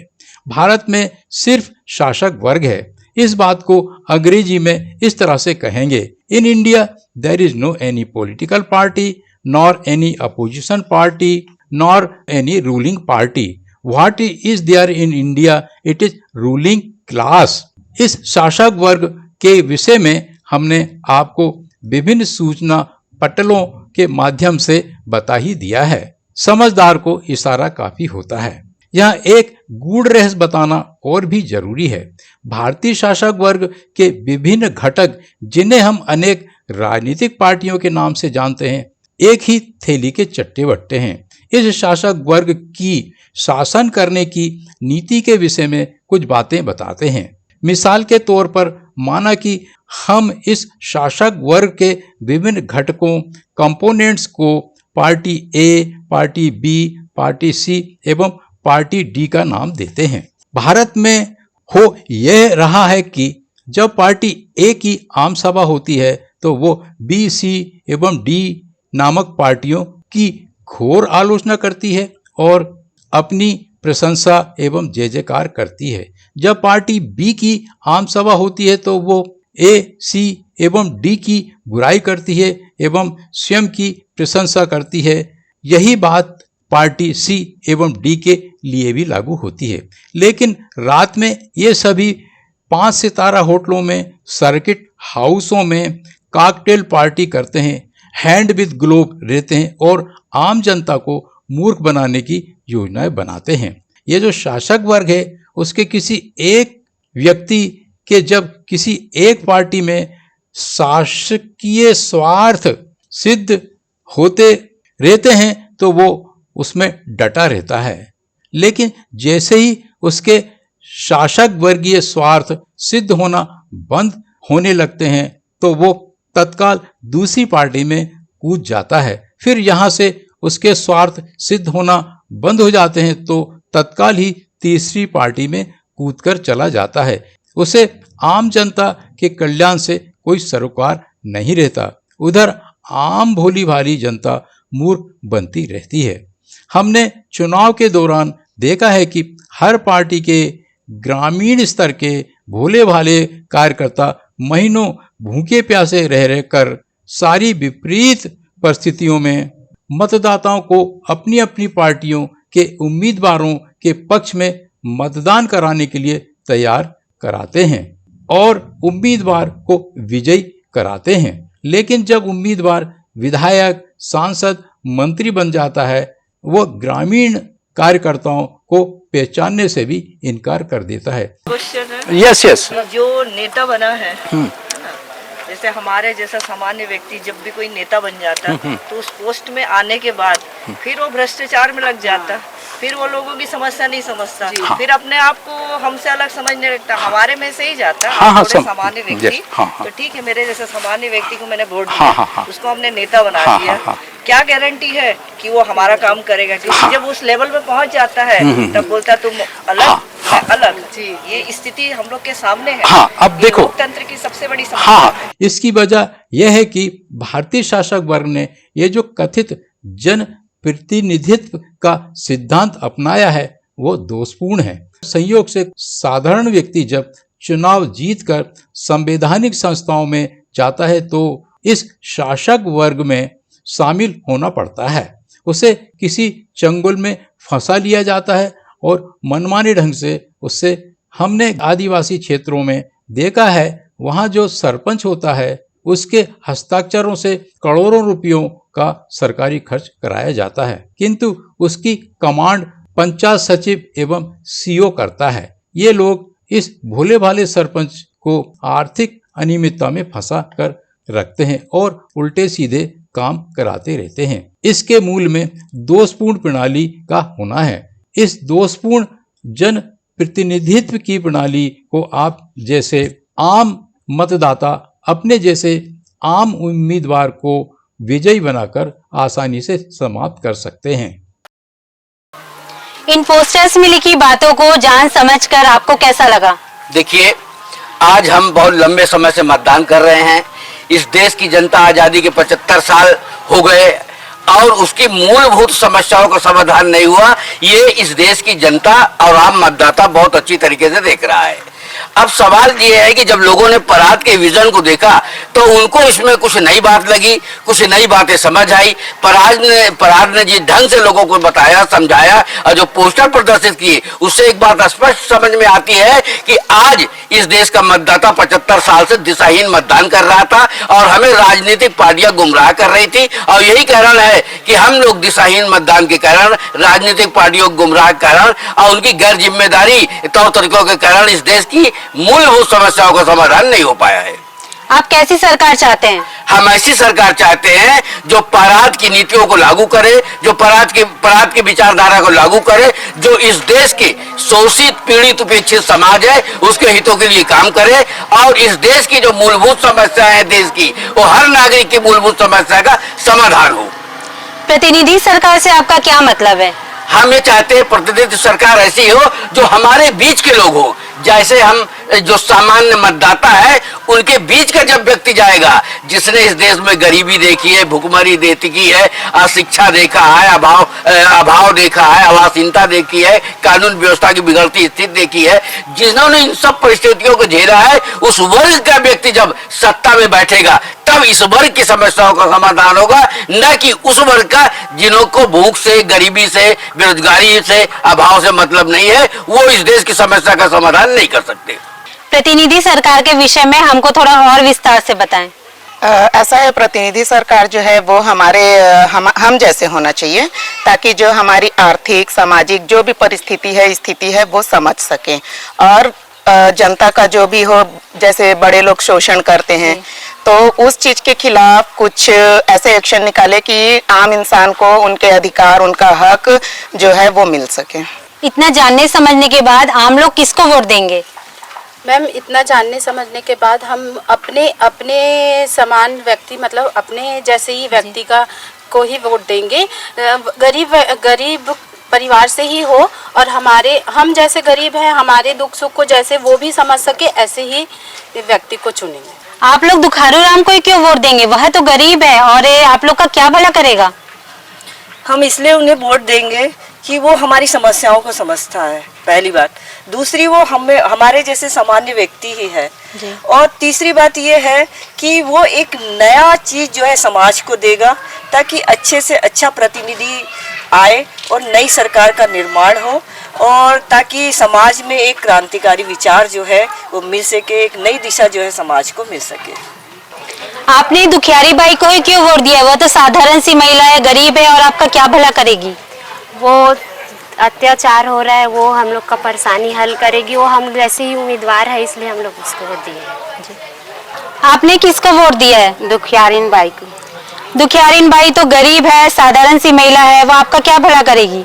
भारत में सिर्फ शासक वर्ग है। इस बात को अंग्रेजी में इस तरह से कहेंगे, in India there is no any political party nor any opposition party nor any ruling party. What is there in India? It is ruling class. इस शासक वर्ग के विषय में हमने आपको विभिन्न सूचना पटलों के माध्यम से बता ही दिया है। समझदार को इशारा काफी होता है। यहाँ एक गूढ़ रहस्य बताना और भी जरूरी है। भारतीय शासक वर्ग के विभिन्न घटक जिन्हें हम अनेक राजनीतिक पार्टियों के नाम से जानते हैं, एक ही थैली के चट्टे बट्टे हैं। इस शासक वर्ग की शासन करने की नीति के विषय में कुछ बातें बताते हैं। मिसाल के तौर पर माना कि हम इस शासक वर्ग के विभिन्न घटकों, कंपोनेंट्स को पार्टी ए, पार्टी बी, पार्टी सी एवं पार्टी डी का नाम देते हैं। भारत में हो यह रहा है कि जब पार्टी ए की आम सभा होती है तो वो बी, सी एवं डी नामक पार्टियों की घोर आलोचना करती है और अपनी प्रशंसा एवं जय जयकार करती है, जब पार्टी बी की आम सभा होती है तो वो ए, सी एवं डी की बुराई करती है एवं स्वयं की प्रशंसा करती है। यही बात पार्टी सी एवं डी के लिए भी लागू होती है। लेकिन रात में ये सभी 5 सितारा होटलों में, सर्किट हाउसों में कॉकटेल पार्टी करते हैं, हैंड विद ग्लोव रहते हैं और आम जनता को मूर्ख बनाने की योजनाएं बनाते हैं। ये जो शासक वर्ग है उसके किसी एक व्यक्ति के जब किसी एक पार्टी में शासकीय स्वार्थ सिद्ध होते रहते हैं तो वो उसमें डटा रहता है, लेकिन जैसे ही उसके शासक वर्गीय स्वार्थ सिद्ध होना बंद होने लगते हैं तो वो तत्काल दूसरी पार्टी में कूद जाता है। फिर यहाँ से उसके स्वार्थ सिद्ध होना बंद हो जाते हैं तो तत्काल ही तीसरी पार्टी में कूदकर चला जाता है। उसे आम जनता के कल्याण से कोई सरोकार नहीं रहता। उधर आम भोली भाली जनता मूर्ख बनती रहती है। हमने चुनाव के दौरान देखा है कि हर पार्टी के ग्रामीण स्तर के भोले भाले कार्यकर्ता महीनों भूखे प्यासे रह रहकर सारी विपरीत परिस्थितियों में मतदाताओं को अपनी अपनी पार्टियों के उम्मीदवारों के पक्ष में मतदान कराने के लिए तैयार कराते हैं और उम्मीदवार को विजयी कराते हैं। लेकिन जब उम्मीदवार विधायक, सांसद, मंत्री बन जाता है वो ग्रामीण कार्यकर्ताओं को पहचानने से भी इनकार कर देता है। क्वेश्चन है यस जो नेता बना है जैसे हमारे जैसा सामान्य व्यक्ति जब भी कोई नेता बन जाता तो उस पोस्ट में आने के बाद फिर वो भ्रष्टाचार में लग जाता, फिर वो लोगों की समस्या नहीं समझता, फिर अपने आप को हमसे अलग समझने लगता, हमारे में से ही जाता। सामान्य व्यक्ति तो ठीक है, मेरे जैसे सामान्य व्यक्ति को मैंने वोट दिया, उसको हमने नेता बना दिया, क्या गारंटी है कि वो हमारा काम करेगा? क्योंकि जब उस लेवल पे पहुंच जाता है तब बोलता तुम अलग मैं अलग। ये स्थिति हम लोग के सामने है। अब देखो लोकतंत्र की सबसे बड़ी समस्या इसकी वजह यह है कि भारतीय शासक वर्ग ने ये जो कथित जन प्रतिनिधित्व का सिद्धांत अपनाया है वो दोषपूर्ण है। संयोग से साधारण व्यक्ति जब चुनाव जीतकर संवैधानिक संस्थाओं में जाता है तो इस शासक वर्ग में शामिल होना पड़ता है। उसे किसी चंगुल में फंसा लिया जाता है और मनमाने ढंग से उससे, हमने आदिवासी क्षेत्रों में देखा है, वहाँ जो सरपंच होता है उसके हस्ताक्षरों से करोड़ों रुपयों का सरकारी खर्च कराया जाता है, किंतु उसकी कमांड पंचायत सचिव एवं सीओ करता है। ये लोग इस भोले भाले सरपंच को आर्थिक अनियमितता में फंसा कर रखते हैं और उल्टे सीधे काम कराते रहते हैं। इसके मूल में दोषपूर्ण प्रणाली का होना है। इस दोषपूर्ण जन प्रतिनिधित्व की प्रणाली को आप जैसे आम मतदाता अपने जैसे आम उम्मीदवार को विजयी बनाकर आसानी से समाप्त कर सकते हैं। इन पोस्टर्स में लिखी बातों को जान समझकर आपको कैसा लगा? देखिए, आज हम बहुत लंबे समय से मतदान कर रहे हैं। इस देश की जनता आजादी के 75 साल हो गए और उसकी मूलभूत समस्याओं का समाधान नहीं हुआ। ये इस देश की जनता और आम मतदाता बहुत अच्छी तरीके से देख रहा है। अब सवाल ये है कि जब लोगों ने पराग के विजन को देखा तो उनको इसमें कुछ नई बात लगी, कुछ नई बातें समझ आई। पराग ने जिस ढंग से लोगों को बताया, समझाया और जो पोस्टर प्रदर्शित किए उससे एक बात स्पष्ट समझ में आती है कि आज इस देश का मतदाता 75 साल से दिशाहीन मतदान कर रहा था और हमें राजनीतिक पार्टियां गुमराह कर रही थी और यही कारण है कि हम लोग दिशाहीन मतदान के कारण, राजनीतिक पार्टियों को गुमराह के कारण और उनकी गैर जिम्मेदारी तौर तरीकों के कारण इस देश की मूलभूत समस्याओं का समाधान नहीं हो पाया है। आप कैसी सरकार चाहते हैं? हम ऐसी सरकार चाहते हैं जो पराग की नीतियों को लागू करे, जो पराग की विचारधारा को लागू करे, जो इस देश के शोषित, पीड़ित, उपेक्षित समाज है उसके हितों के लिए काम करे और इस देश की जो मूलभूत समस्या है देश की, वो हर नागरिक की मूलभूत समस्या का समाधान हो। प्रतिनिधि सरकार से आपका क्या मतलब है? हम ये चाहते हैं प्रतिनिधि सरकार ऐसी हो जो हमारे बीच के लोग हो। जैसे हम जो सामान्य मतदाता है उनके बीच का जब व्यक्ति जाएगा, जिसने इस देश में गरीबी देखी है, भुखमरी देखी है, अशिक्षा देखा है, अभाव देखा है, आवासहीनता देखी है, कानून व्यवस्था की बिगड़ती स्थिति देखी है, जिन्होंने इन सब परिस्थितियों को झेला है, उस वर्ग का व्यक्ति जब सत्ता में बैठेगा तब इस वर्ग की समस्याओं का समाधान होगा, न कि उस वर्ग का जिन्हों को भूख से, गरीबी से, बेरोजगारी से, अभाव से मतलब नहीं है, वो इस देश की समस्या का समाधान नहीं कर सकते। प्रतिनिधि सरकार के विषय में हमको थोड़ा और विस्तार से बताएं। ऐसा है, प्रतिनिधि सरकार जो है वो हमारे हम जैसे होना चाहिए, ताकि जो हमारी आर्थिक सामाजिक जो भी परिस्थिति है, स्थिति है, वो समझ सके और जनता का जो भी हो, जैसे बड़े लोग शोषण करते हैं तो उस चीज के खिलाफ कुछ ऐसे एक्शन निकाले कि आम इंसान को उनके अधिकार, उनका हक जो है वो मिल सके। इतना जानने समझने के बाद आम लोग किसको वोट देंगे? मैम, इतना जानने समझने के बाद हम अपने समान व्यक्ति, मतलब अपने जैसे ही व्यक्ति का को ही वोट देंगे। गरीब परिवार से ही हो और हम जैसे गरीब हैं, हमारे दुख सुख को जैसे वो भी समझ सके, ऐसे ही व्यक्ति को चुनेंगे। आप लोग दुखारू राम को ही क्यों वोट देंगे? वह तो गरीब है और आप लोग का क्या भला करेगा? हम इसलिए उन्हें वोट देंगे कि वो हमारी समस्याओं को समझता है, पहली बात। दूसरी, वो हमारे जैसे सामान्य व्यक्ति ही है। और तीसरी बात ये है कि वो एक नया चीज जो है समाज को देगा, ताकि अच्छे से अच्छा प्रतिनिधि आए और नई सरकार का निर्माण हो, और ताकि समाज में एक क्रांतिकारी विचार जो है वो मिल सके, एक नई दिशा जो है समाज को मिल सके। आपने दुखियारी बाई को ही क्यों वोट दिया? वह तो साधारण सी महिला है, गरीब है और आपका क्या भला करेगी? वो अत्याचार हो रहा है, वो हम लोग का परेशानी हल करेगी, वो हम जैसे ही उम्मीदवार है, इसलिए हम लोग उसको वोट दिए हैं। आपने किसको वोट दिया है? दुखियारीन बाई को। दुखियारीन बाई तो गरीब है, साधारण सी महिला है, वो आपका क्या भला करेगी?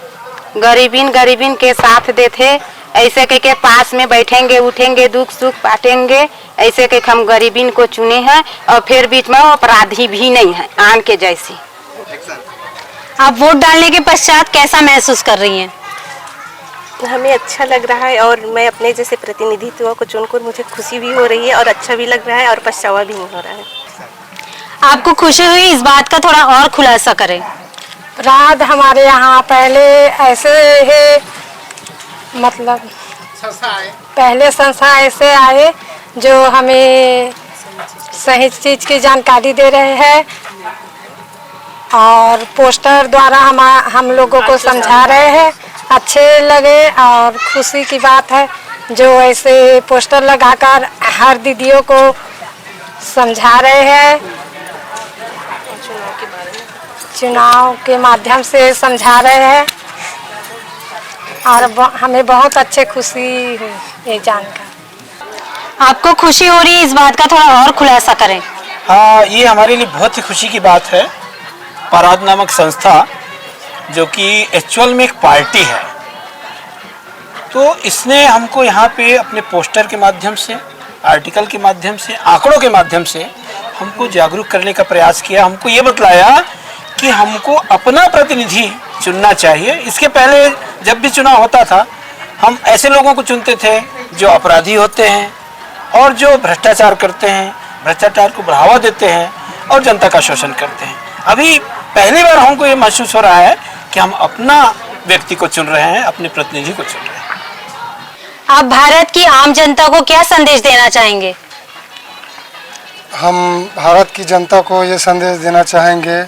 गरीबीन के साथ देते, ऐसे के पास में बैठेंगे, उठेंगे, दुख सुख बांटेंगे, ऐसे के हम गरीबीन को चुने हैं। और फिर बीच में अपराधी भी नहीं है, आन के जैसी। आप वोट डालने के पश्चात कैसा महसूस कर रही हैं? हमें अच्छा लग रहा है और मैं अपने जैसे प्रतिनिधित्व को चुनकर मुझे खुशी भी हो रही है और अच्छा भी लग रहा है और पछतावा भी नहीं हो रहा है। आपको खुशी हुई, इस बात का थोड़ा और खुलासा करें। रात हमारे यहाँ पहले ऐसे है, मतलब पहले संस्था ऐसे आए जो हमें सही चीज की जानकारी दे रहे हैं और पोस्टर द्वारा हम लोगों को समझा रहे हैं। अच्छे लगे और खुशी की बात है जो ऐसे पोस्टर लगाकर हर दीदियों को समझा रहे हैं, चुनाव के माध्यम से समझा रहे हैं और हमें बहुत अच्छे खुशी हुई ये जानकर। आपको खुशी हो रही है, इस बात का थोड़ा और खुलासा करें। हाँ, ये हमारे लिए बहुत ही खुशी की बात है। पराग नामक संस्था जो कि एक्चुअल में एक पार्टी है, तो इसने हमको यहाँ पे अपने पोस्टर के माध्यम से, आर्टिकल के माध्यम से, आंकड़ों के माध्यम से हमको जागरूक करने का प्रयास किया। हमको ये बतलाया कि हमको अपना प्रतिनिधि चुनना चाहिए। इसके पहले जब भी चुनाव होता था, हम ऐसे लोगों को चुनते थे जो अपराधी होते हैं और जो भ्रष्टाचार करते हैं, भ्रष्टाचार को बढ़ावा देते हैं और जनता का शोषण करते हैं। अभी पहली बार हमको ये महसूस हो रहा है कि हम अपना व्यक्ति को चुन रहे हैं, अपने प्रतिनिधि को चुन रहे हैं। आप भारत की आम जनता को क्या संदेश देना चाहेंगे? हम भारत की जनता को ये संदेश देना चाहेंगे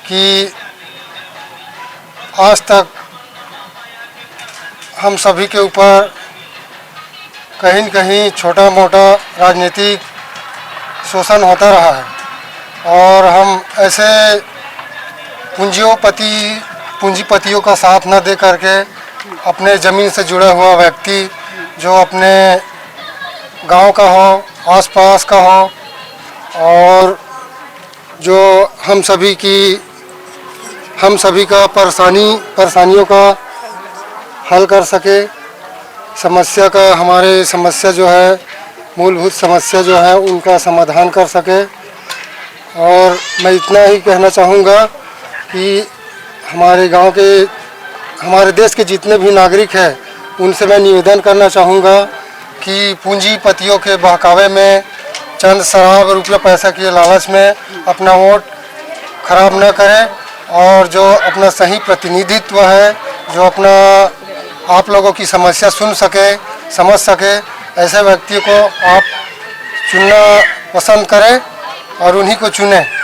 कि आज तक हम सभी के ऊपर कहीं न कहीं छोटा मोटा राजनीतिक शोषण होता रहा है और हम ऐसे पूंजीपतियों का साथ न दे करके अपने ज़मीन से जुड़ा हुआ व्यक्ति जो अपने गांव का हो, आसपास का हो और जो हम सभी का परेशानियों का हल कर सके, हमारे समस्या जो है, मूलभूत समस्या जो है उनका समाधान कर सके। और मैं इतना ही कहना चाहूँगा कि हमारे देश के जितने भी नागरिक हैं उनसे मैं निवेदन करना चाहूँगा कि पूंजीपतियों के बहकावे में, चंद शराब रुपये पैसा के लालच में अपना वोट खराब न करें और जो अपना सही प्रतिनिधित्व है, जो अपना आप लोगों की समस्या सुन सके, समझ सके, ऐसे व्यक्ति को आप चुनना पसंद करें और उन्हीं को चुनें।